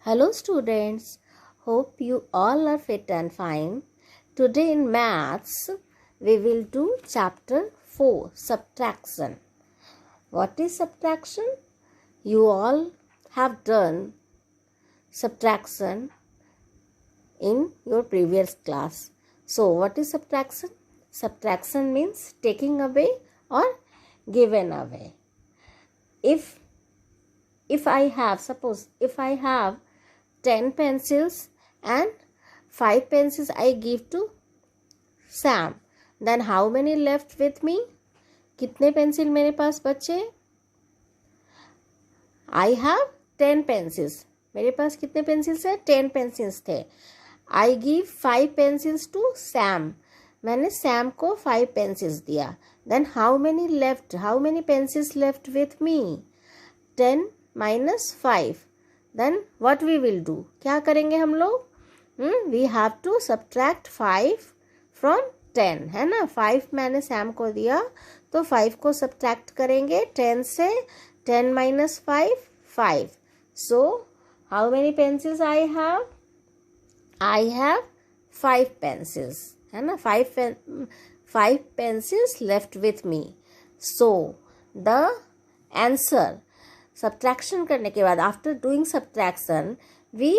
Hello students, hope you all are fit and fine. Today in maths, we will do chapter 4, subtraction. What is subtraction? You all have done subtraction in your previous class. So what is subtraction? Subtraction means taking away or given away. If I have 10 pencils and 5 pencils I give to Sam, then how many left with me? कितने pencil मेरे पास बचे? I have 10 pencils. मेरे पास कितने pencils है? 10 pencils थे. I give 5 pencils to Sam. मैंने Sam को 5 pencils दिया. Then how many left? How many pencils left with me? 10 minus 5. Then what we will do? क्या करेंगे हम लोग? We have to subtract 5 from 10, है ना? 5 मैंने सैम को दिया तो 5 को subtract करेंगे 10 से. 10 minus 5, 5. So how many pencils I have? I have 5 pencils, है ना? 5 pencils left with me. So the answer, subtraction करने के बाद, after doing subtraction, we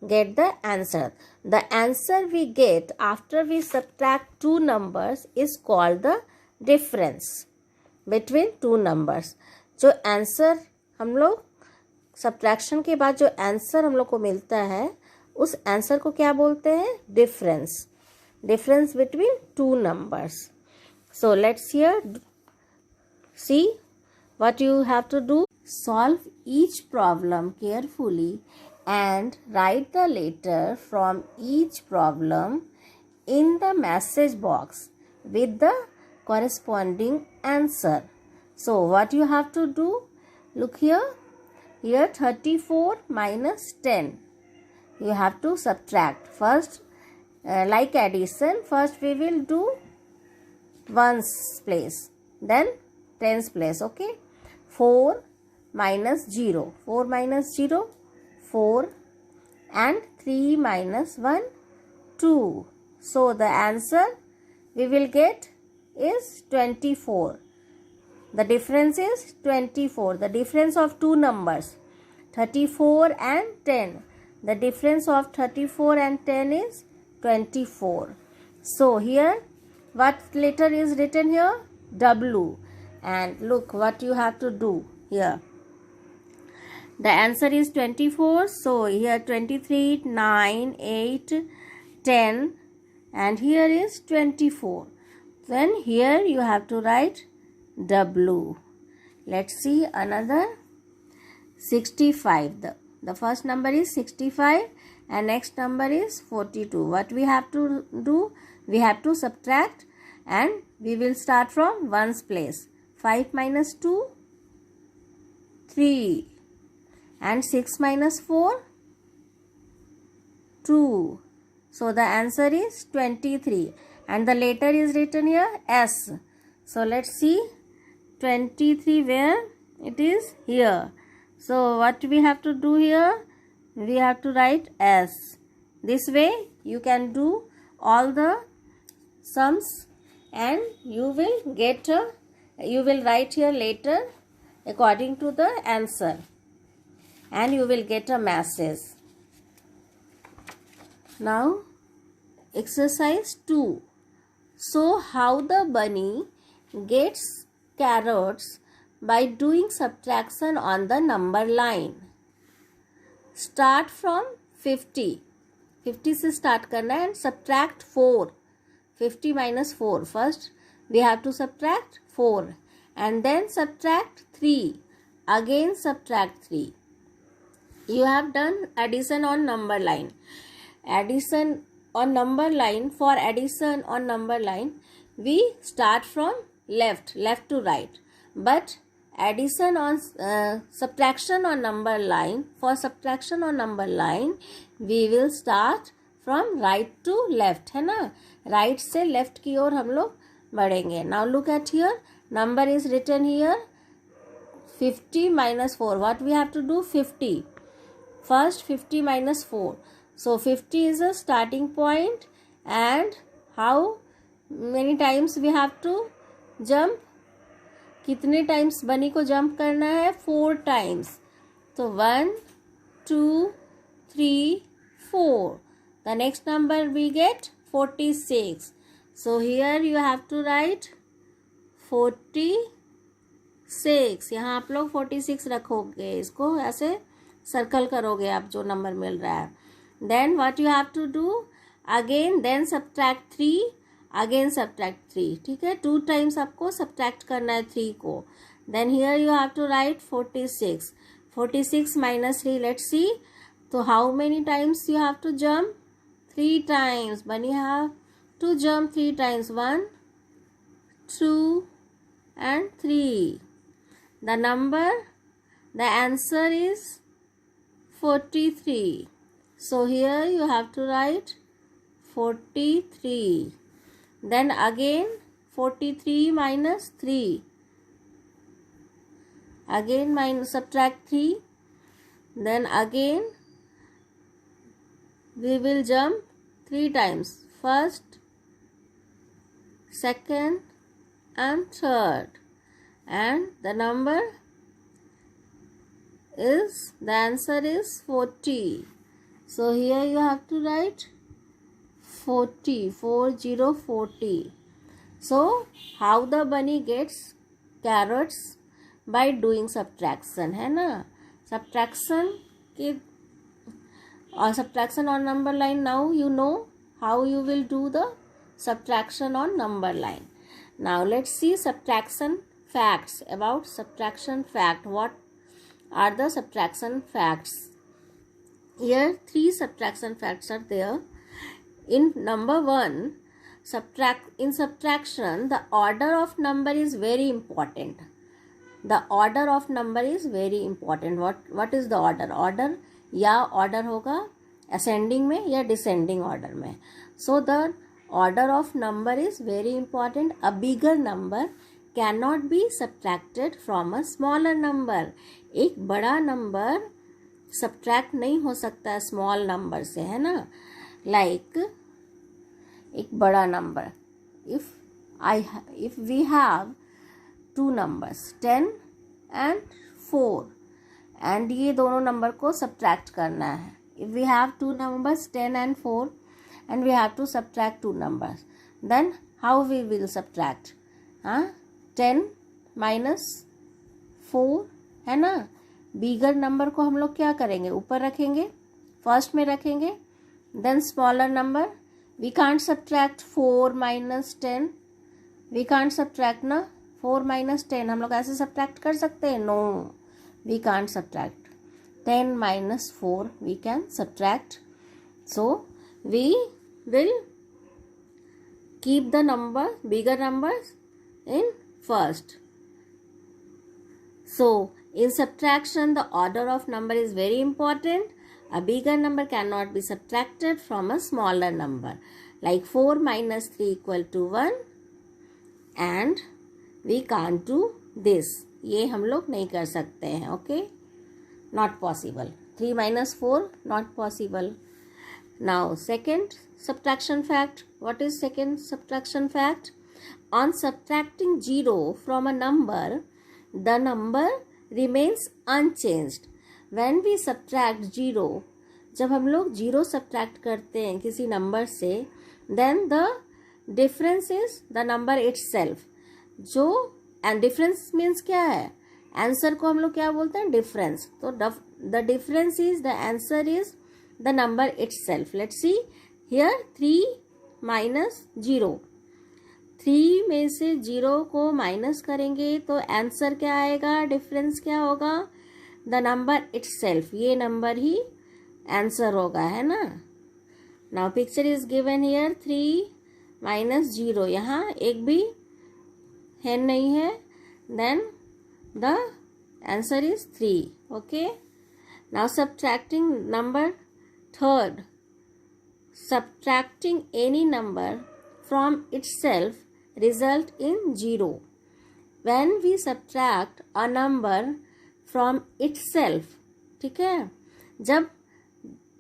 get the answer. The answer we get after we subtract two numbers is called the difference between two numbers. जो answer हम लोग subtraction के बाद जो answer हम लोग को मिलता है, उस answer को क्या बोलते हैं? Difference. Difference between two numbers. So let's see what you have to do. Solve each problem carefully and write the letter from each problem in the message box with the corresponding answer. So what you have to do? Look here. Here 34 minus 10. You have to subtract. First, like addition, first we will do ones place, then tens place. Okay. 4 minus 0. 4 minus 0, 4, and 3 minus 1, 2. So the answer we will get is 24. The difference is 24. The difference of two numbers, 34 and 10. The difference of 34 and 10 is 24. So here what letter is written here? W. And look what you have to do here. The answer is 24. So here 23, 9, 8, 10, and here is 24. Then here you have to write W. Let's see another 65. The first number is 65 and next number is 42. What we have to do? We have to subtract and we will start from ones place. 5 minus 2, 3. And 6 minus 4, 2. So the answer is 23. And the letter is written here S. So let's see 23 where it is here. So what we have to do here? We have to write S. This way you can do all the sums and you will write here later according to the answer. And you will get a message. Now, exercise 2. So, how the bunny gets carrots by doing subtraction on the number line. Start from 50. 50 से start करना है and subtract 4. 50 minus 4. First, we have to subtract 4. And then subtract 3. Again subtract 3. You have done addition on number line. Addition on number line, for addition on number line, we start from left to right. But addition on subtraction on number line, for subtraction on number line, we will start from right to left, है ना? Right से left की ओर हम लोग बढ़ेंगे. Now look at here. Number is written here 50 minus 4. What we have to do? 50. first 50 minus 4. So 50 is a starting point, and how many times we have to jump? कितने times बनी को jump करना है? 4 times. तो 1 2 3 4. The next number we get 46. So here you have to write 46. यहाँ आप लोग 46 रखोगे, इसको ऐसे सर्कल करोगे आप जो नंबर मिल रहा है. Then what you have to do? Again then subtract 3, again subtract 3. ठीक है, 2 times आपको subtract करना है 3 को. Then here you have to write 46. 46 minus 3, let's see. So how many times you have to jump? 3 times. Bunny have to jump 3 times. 1 2 and 3. The answer is 43. So here you have to write 43. Then again 43 minus 3. Again subtract 3. Then again we will jump 3 times. First, second and third. And the answer is 40. So here you have to write 40. 40. So how the bunny gets carrots? By doing subtraction, है ना? Subtraction on number line. Now you know how you will do the subtraction on number line. Now let's see subtraction facts. About subtraction fact, what are the subtraction facts? Here 3 subtraction facts are there. In number 1, in subtraction, the order of number is very important. The order of number is very important. What is the order? Order या order होगा ascending में या descending order में. So the order of number is very important. A bigger number cannot be subtracted from a smaller number. एक बड़ा number subtract नहीं हो सकता है small number से, है ना? Like एक बड़ा number. If we have 2 numbers 10 and 4, and ये दोनों नंबर को subtract करना है. If we have 2 numbers 10 and 4 and we have to subtract 2 numbers, then how we will subtract? 10 minus 4, है ना? बिगर नंबर को हम लोग क्या करेंगे? ऊपर रखेंगे, फर्स्ट में रखेंगे. Then smaller number, we can't subtract 4 minus 10. We can't subtract ना 4 minus 10. हम लोग ऐसे subtract कर सकते हैं? No, we can't subtract. 10 minus 4 we can subtract. So we will keep the bigger numbers in first. So in subtraction, the order of number is very important. A bigger number cannot be subtracted from a smaller number. Like 4 minus 3 equal to 1. And we can't do this. ये हम लोग नहीं कर सकते हैं. Okay? Not possible. 3 minus 4, not possible. Now, second subtraction fact. What is second subtraction fact? On subtracting 0 from a number, the number remains unchanged. When we subtract 0, जब हम लोग 0 subtract करते हैं किसी नंबर से, then the difference is the number itself. and difference means क्या है? Answer को हम लोग क्या बोलते हैं? डिफरेंस. तो the difference is, the answer is the number itself. Let's see here 3 minus 0. 3 में से 0 को माइनस करेंगे तो आंसर क्या आएगा? डिफरेंस क्या होगा? The number itself. ये नंबर ही आंसर होगा, है ना? Now picture is given here 3 minus 0. यहाँ एक भी है नहीं है. Then the answer is 3. Okay. Now subtracting number third. Subtracting any number from itself result in 0. When we subtract a number from itself, ठीक है, जब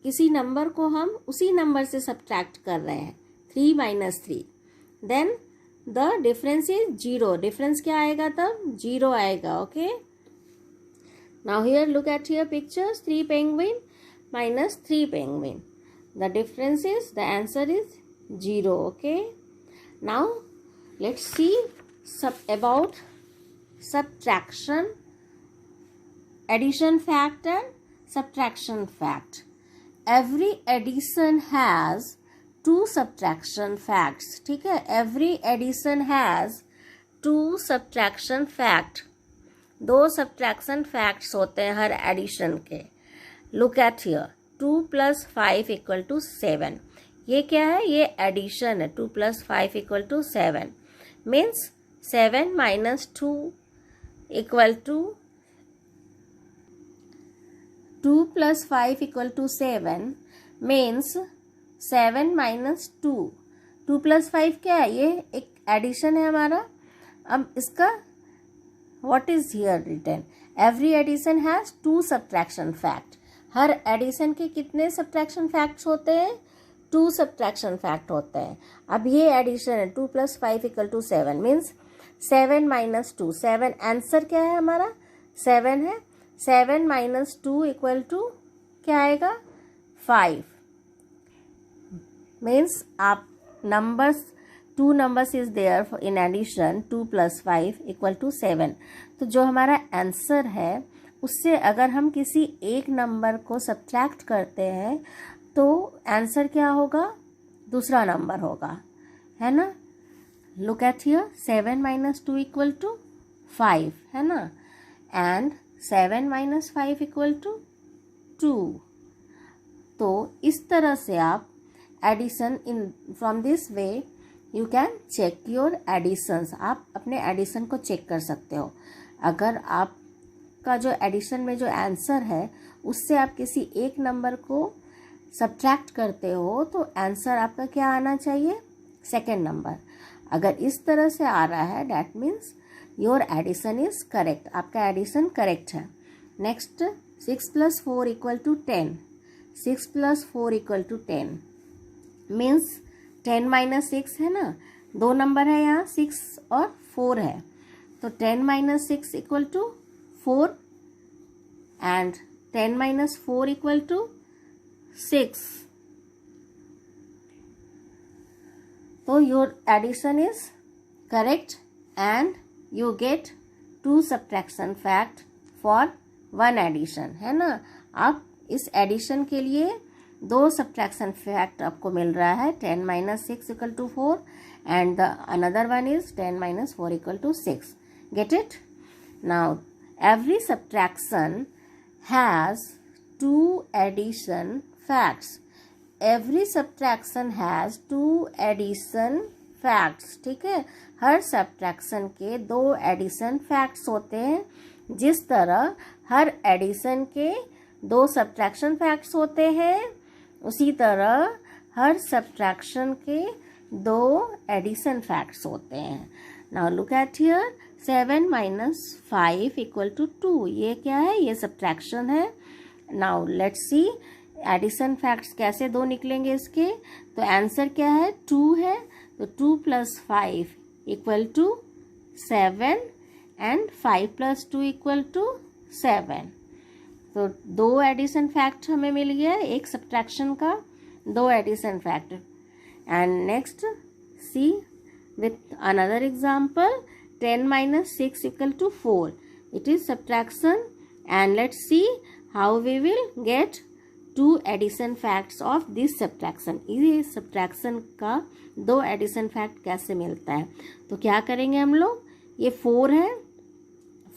किसी नंबर को हम उसी नंबर से सब्ट्रैक्ट कर रहे हैं, 3 minus 3, then the difference is 0. Difference क्या आएगा तब? 0 आएगा. Okay, now here look at here pictures, 3 penguin minus 3 penguin. The difference is, the answer is 0. Okay, now let's see about subtraction, addition fact and subtraction fact. Every addition has 2 subtraction facts. ठीक है, every addition has 2 subtraction fact. 2 subtraction facts होते हैं हर addition के. Look at here, 2 plus 5 equal to 7. ये क्या है? ये addition है. 2 plus 5 equal to 7 means 7 minus 2 equal to 2 plus 5 equal to 7 means 7 minus 2. 2 plus 5 क्या है? ये एक एडिशन है हमारा. अब इसका what is here written? Every addition has 2 subtraction fact. हर एडिशन के कितने सब्ट्रैक्शन फैक्ट्स होते हैं? 2 सब्ट्रैक्शन फैक्ट होते हैं. अब ये एडिशन है, 2 plus 5 equal to 7 means 7 minus 2. 7 answer क्या है हमारा? 7 है. 7 minus 2 equal to क्या आएगा? 5 मीन्स आप numbers, 2 numbers is there in addition, 2 plus 5 equal to 7. तो जो हमारा आंसर है उससे अगर हम किसी एक नंबर को सब्ट्रैक्ट करते हैं तो आंसर क्या होगा? दूसरा नंबर होगा, है ना. Look at here, 7 minus 2 equal to 5, है ना, एंड 7 minus 5 equal to 2. तो इस तरह से आप addition in from this way you can check your additions. आप अपने एडिशन को चेक कर सकते हो. अगर आप का जो एडिशन में जो आंसर है उससे आप किसी एक नंबर को सब्ट्रैक्ट करते हो तो आंसर आपका क्या आना चाहिए? Second number. अगर इस तरह से आ रहा है that means your addition is correct. आपका एडिशन करेक्ट है. Next, 6 plus 4 equal to 10. 6 plus 4 equal to 10 means 10 minus 6 है ना. 2 नंबर है यहाँ, 6 और 4 है. तो 10 minus 6 equal to 4 and 10 minus 4 equal to 6. So your addition is correct and you get 2 subtraction fact for 1 addition, है ना. आप इस एडिशन के लिए 2 subtraction fact आपको मिल रहा है. 10 minus 6 equal to 4 and the another one is 10 minus 4 equal to 6. Get it? Now every subtraction has 2 addition facts. Every subtraction has 2 addition facts. ठीक है, हर subtraction के 2 addition facts होते हैं. जिस तरह हर addition के 2 subtraction facts होते हैं उसी तरह हर subtraction के 2 addition facts होते हैं. Now look at here, 7 minus 5 equal to 2. ये क्या है? ये सब्ट्रैक्शन है. Now let's see addition facts कैसे 2 निकलेंगे इसके. तो आंसर क्या है? 2 है. तो 2 plus 5 equal to 7 and 5 plus 2 equal to 7. तो 2 एडिशन फैक्ट हमें मिल गया, एक सब्ट्रैक्शन का 2 addition fact. And next see with another example, 10 minus 6 equal to 4. It is subtraction and let's see how we will get 2 addition facts of this subtraction. ये subtraction का 2 addition fact कैसे मिलता है? तो क्या करेंगे हम लोग? ये 4 है,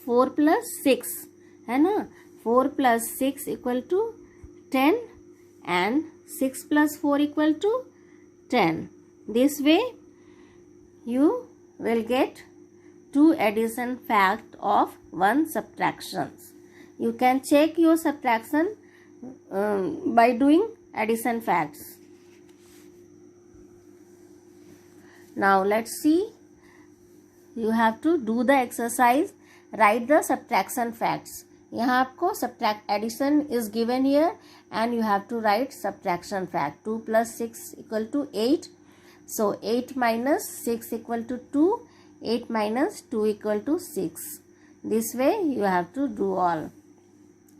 4 plus 6 है ना. 4 plus 6 equal to 10 and 6 plus 4 equal to 10. This way you will get 2 addition fact of 1 subtractions. You can check your subtraction by doing addition facts. Now let's see. You have to do the exercise. Write the subtraction facts. यहाँ आपको subtract addition is given here and you have to write subtraction fact. 2 + 6 = 8. So 8 - 6 = 2. 8 - 2 = 6. This way you have to do all.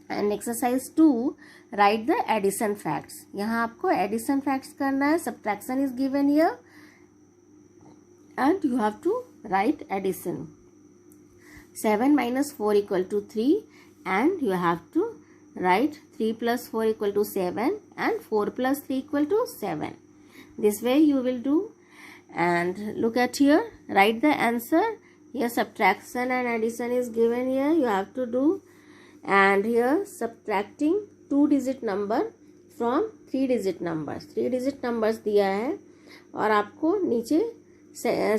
And exercise 2, write the addition facts. यहाँ आपको addition facts करना है. Subtraction is given here and you have to write addition. 7 - 4 = 3 and you have to write 3 + 4 = 7 and 4 + 3 = 7. This way you will do. And look at here, write the answer. Here subtraction and addition is given here, you have to do. And here subtracting 2-digit number from 3-digit numbers. 3-digit numbers दिया है और आपको नीचे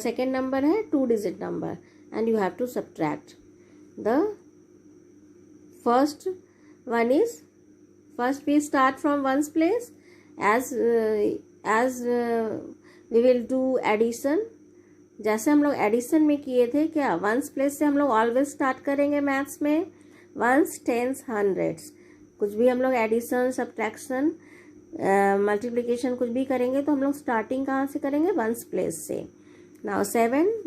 second number है 2-digit number and you have to subtract. The first one is, first we start from ones place as we will do addition. जैसे हम लोग addition में किए थे क्या, वंस प्लेस से हम लोग ऑलवेज स्टार्ट करेंगे मैथ्स में. वंस, टेंस, हंड्रेड्स, कुछ भी हम लोग एडिशन, सब्ट्रैक्शन, मल्टीप्लिकेशन कुछ भी करेंगे तो हम लोग स्टार्टिंग कहाँ से करेंगे, वंस प्लेस से. Now 7 -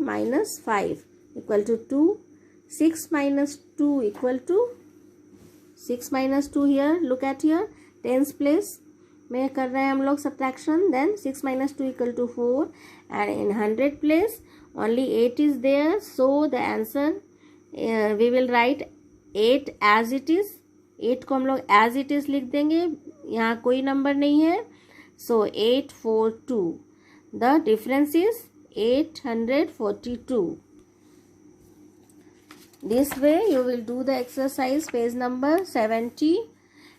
5 = 2. 6 - 2 = 6 - 2 here, look at here, tens place में कर रहे हैं हम लोग subtraction. Then 6 - 2 = 4 and in 100 place only 8 is there, so the answer we will write 8 as it is. 8 को हम लोग as it is लिख देंगे, यहाँ कोई नंबर नहीं है. so 842. the difference is 842. This way you will do the exercise page number 70.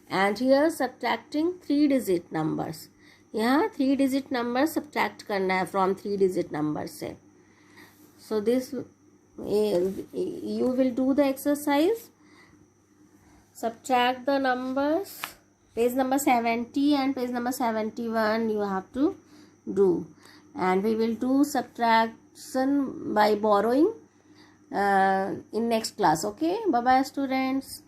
And here subtracting 3-digit numbers. यहाँ 3-digit number subtract करना है from 3-digit number से. So this you will do the exercise. Subtract the numbers. Page number 70 and page number 71 you have to do. And we will do subtraction by borrowing in next class. Okay. Bye bye students.